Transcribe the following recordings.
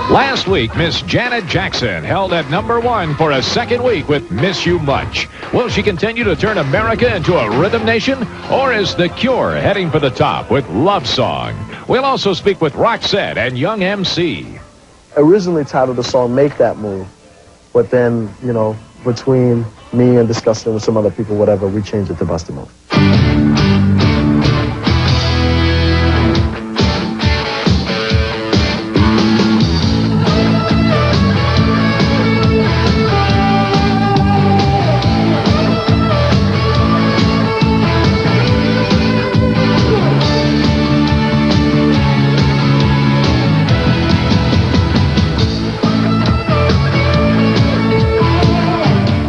Last week, Miss Janet Jackson held at #1 for a second week with Miss You Much. Will she continue to turn America into a rhythm nation? Or is The Cure heading for the top with Love Song? We'll also speak with Roxette and Young MC. Originally titled the song Make That Move, but then, you know, between me and discussing it with some other people, whatever, we changed it to Bust a Move.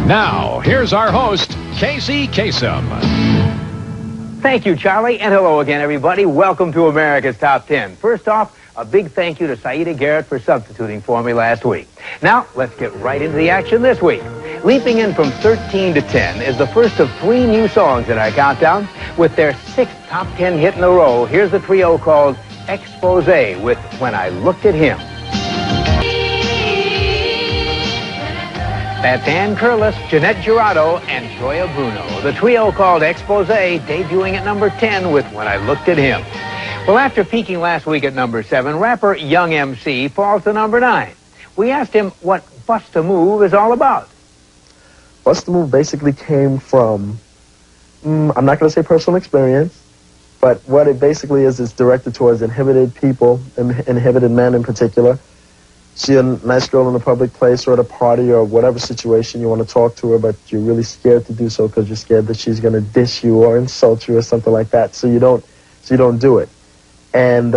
Now, here's our host, Casey Kasem. Thank you, Charlie, and hello again, everybody. Welcome to America's Top 10. First off, a big thank you to Saida Garrett for substituting for me last week. Now, let's get right into the action this week. Leaping in from 13 to 10 is the first of 3 new songs in our countdown. With their 6th Top 10 hit in a row, here's the trio called Expose with When I Looked at Him. That's Ann Curlis, Jeanette Giraudo, and Joya Bruno. The trio called Expose, debuting at number 10 with When I Looked at Him. Well, after peaking last week at number 7, rapper Young MC falls to number 9. We asked him what Bust a Move is all about. Bust a Move basically came from, I'm not going to say personal experience, but what it basically is directed towards inhibited people, inhibited men in particular. See a nice girl in a public place or at a party or whatever situation, you want to talk to her, but you're really scared to do so because you're scared that she's going to diss you or insult you or something like that. So you don't do it. And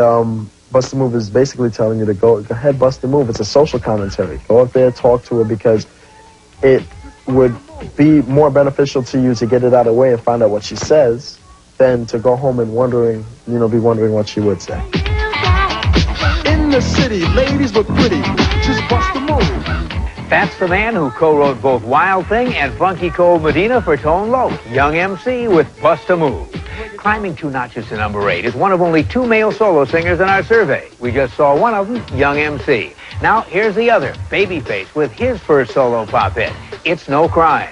Bust a Move is basically telling you to go ahead, bust a move. It's a social commentary. Go up there, talk to her, because it would be more beneficial to you to get it out of the way and find out what she says than to go home and be wondering what she would say. In the city, ladies look pretty, just bust a move. That's the man who co-wrote both Wild Thing and Funky Cold Medina for Tone Loc, Young MC with Bust a Move. Climbing 2 notches to number 8 is one of only 2 male solo singers in our survey. We just saw one of them, Young MC. Now, here's the other, Babyface, with his first solo pop hit, It's No Crime.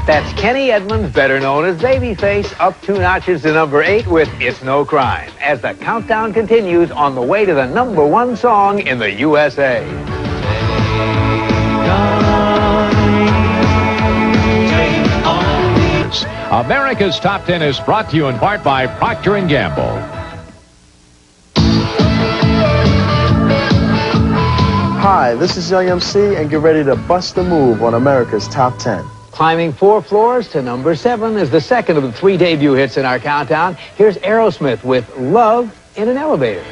That's Kenny Edmonds, better known as Babyface, up 2 notches to number 8 with It's No Crime, as the countdown continues on the way to the number 1 song in the USA. America's Top 10 is brought to you in part by Procter & Gamble. Hi, this is Young MC, and get ready to bust a move on America's Top 10. Climbing 4 floors to number 7 is the second of the 3 debut hits in our countdown. Here's Aerosmith with Love in an Elevator.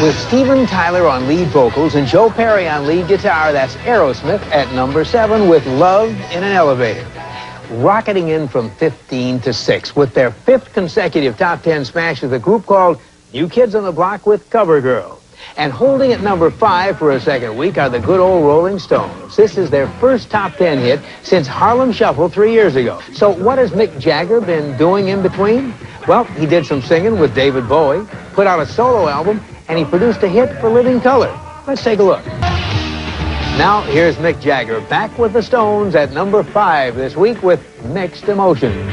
With Steven Tyler on lead vocals and Joe Perry on lead guitar, that's Aerosmith at number 7 with Love in an Elevator. Rocketing in from 15 to 6 with their 5th consecutive Top 10 smash is a group called New Kids on the Block with Cover Girl. And holding at number 5 for a second week are the good old Rolling Stones. This is their first Top 10 hit since Harlem Shuffle 3 years ago. So what has Mick Jagger been doing in between? Well, he did some singing with David Bowie, put out a solo album, and he produced a hit for Living Colour. Let's take a look. Now, here's Mick Jagger back with the Stones at number 5 this week with Mixed Emotions.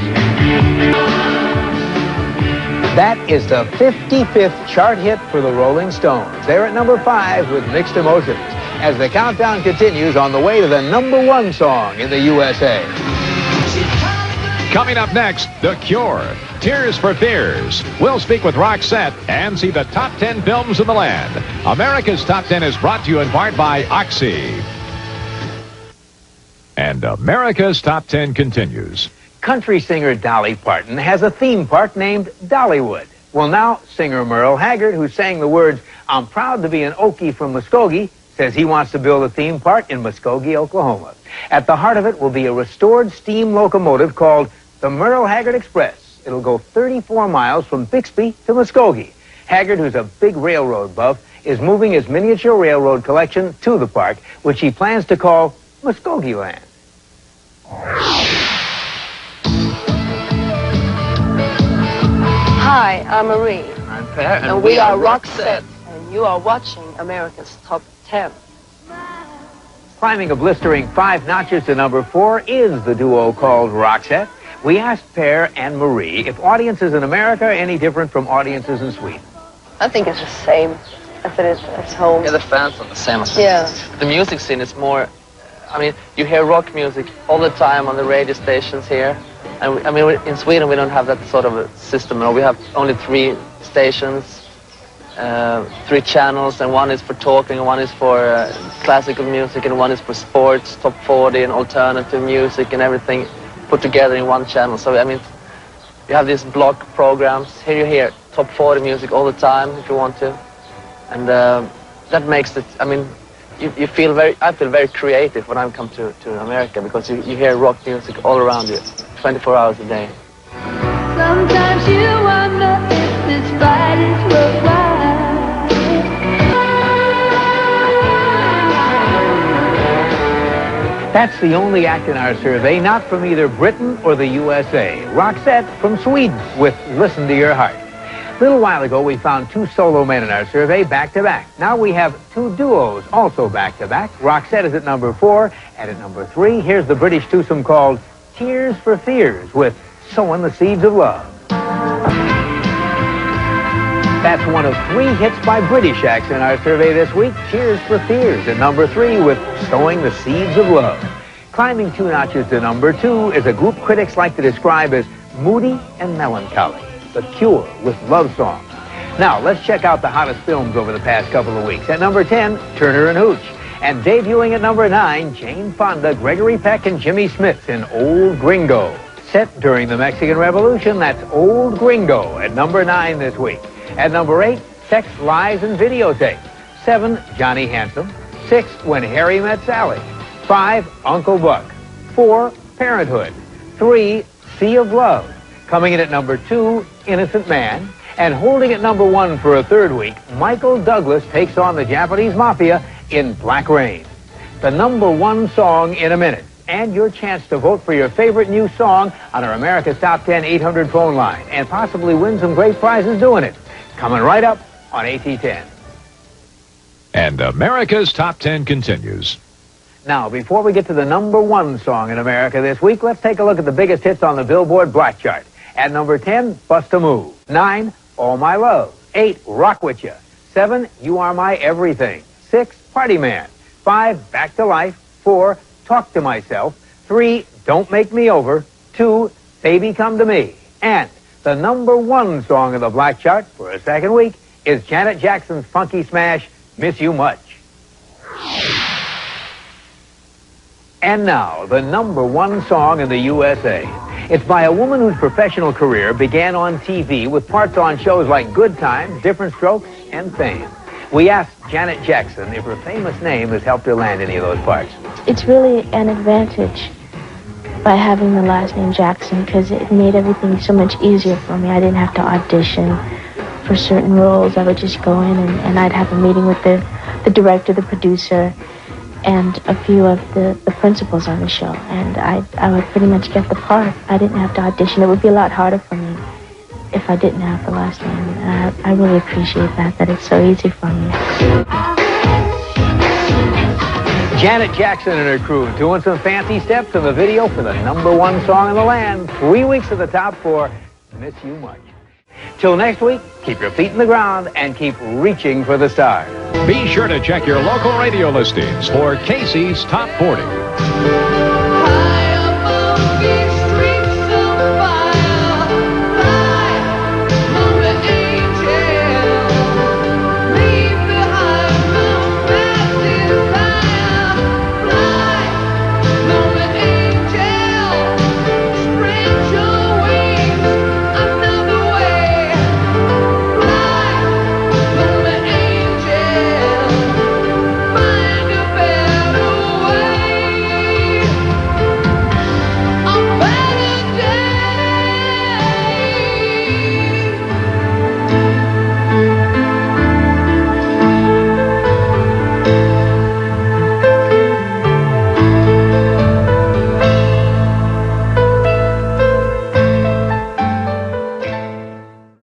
That is the 55th chart hit for the Rolling Stones. They're at number 5 with Mixed Emotions, as the countdown continues on the way to the number 1 song in the USA. Coming up next, The Cure, Tears for Fears. We'll speak with Roxette and see the top 10 films in the land. America's Top 10 is brought to you in part by Oxy. And America's Top 10 continues. Country singer Dolly Parton has a theme park named Dollywood. Well, now, singer Merle Haggard, who sang the words, "I'm proud to be an Okie from Muskogee," says he wants to build a theme park in Muskogee, Oklahoma. At the heart of it will be a restored steam locomotive called the Merle Haggard Express. It'll go 34 miles from Bixby to Muskogee. Haggard, who's a big railroad buff, is moving his miniature railroad collection to the park, which he plans to call Muskogee Land. Hi, I'm Marie. I'm Per, And we are Roxette. And you are watching America's Top 10. Climbing a blistering 5 notches to number 4 is the duo called Roxette. We asked Per and Marie if audiences in America are any different from audiences in Sweden. I think it's the same as it is at home. Yeah, the fans are the same as Yeah. The music scene is more, I mean, you hear rock music all the time on the radio stations here. And in Sweden we don't have that sort of a system. No, we have only 3 stations, 3 channels, and one is for talking, and one is for classical music, and one is for sports, top 40, and alternative music, and everything put together in one channel. So, I mean, you have these block programs. Here you hear top 40 music all the time if you want to. And that makes it, I mean, I feel very creative when I come to America, because you hear rock music all around you, 24 hours a day. Sometimes you wonder if this fight is worthwhile. That's the only act in our survey not from either Britain or the USA. Roxette from Sweden with Listen to Your Heart. A little while ago, we found 2 solo men in our survey back-to-back. Now we have 2 duos also back-to-back. Roxette is at number 4, and at number 3, here's the British twosome called Tears for Fears with Sowing the Seeds of Love. That's one of 3 hits by British acts in our survey this week. Tears for Fears at number 3 with Sowing the Seeds of Love. Climbing 2 notches to number 2 is a group critics like to describe as moody and melancholy. The Cure with Love Songs. Now, let's check out the hottest films over the past couple of weeks. At number 10, Turner and Hooch. And debuting at number 9, Jane Fonda, Gregory Peck, and Jimmy Smith in Old Gringo. Set during the Mexican Revolution, that's Old Gringo at number 9 this week. At number 8, Sex, Lies, and Videotape. 7, Johnny Handsome. 6, When Harry Met Sally. 5, Uncle Buck. 4, Parenthood. 3, Sea of Love. Coming in at number 2, Innocent Man. And holding at number 1 for a 3rd week, Michael Douglas takes on the Japanese Mafia in Black Rain. The number 1 song in a minute. And your chance to vote for your favorite new song on our America's Top 10 800 phone line. And possibly win some great prizes doing it. Coming right up on AT10. And America's Top 10 continues. Now, before we get to the number 1 song in America this week, let's take a look at the biggest hits on the Billboard Black Chart. At number 10, Bust a Move. 9, All My Love. 8, Rock With Ya. 7, You Are My Everything. 6, Party Man. 5, Back to Life. 4, Talk to Myself. 3, Don't Make Me Over. 2, Baby Come to Me. And the number 1 song of the Black Chart for a 2nd week is Janet Jackson's funky smash, Miss You Much. And now, the number 1 song in the USA. It's by a woman whose professional career began on TV with parts on shows like Good Times, Different Strokes, and Fame. We asked Janet Jackson if her famous name has helped her land any of those parts. It's really an advantage by having the last name Jackson, because it made everything so much easier for me. I didn't have to audition for certain roles. I would just go in and I'd have a meeting with the director, the producer, and a few of the principals on the show. And I would pretty much get the part. I didn't have to audition. It would be a lot harder for me if I didn't have the last name. And I really appreciate that it's so easy for me. Janet Jackson and her crew doing some fancy steps in the video for the number 1 song in the land. 3 weeks at the top for Miss You Much. Till next week, keep your feet in the ground and keep reaching for the stars. Be sure to check your local radio listings for Casey's Top 40.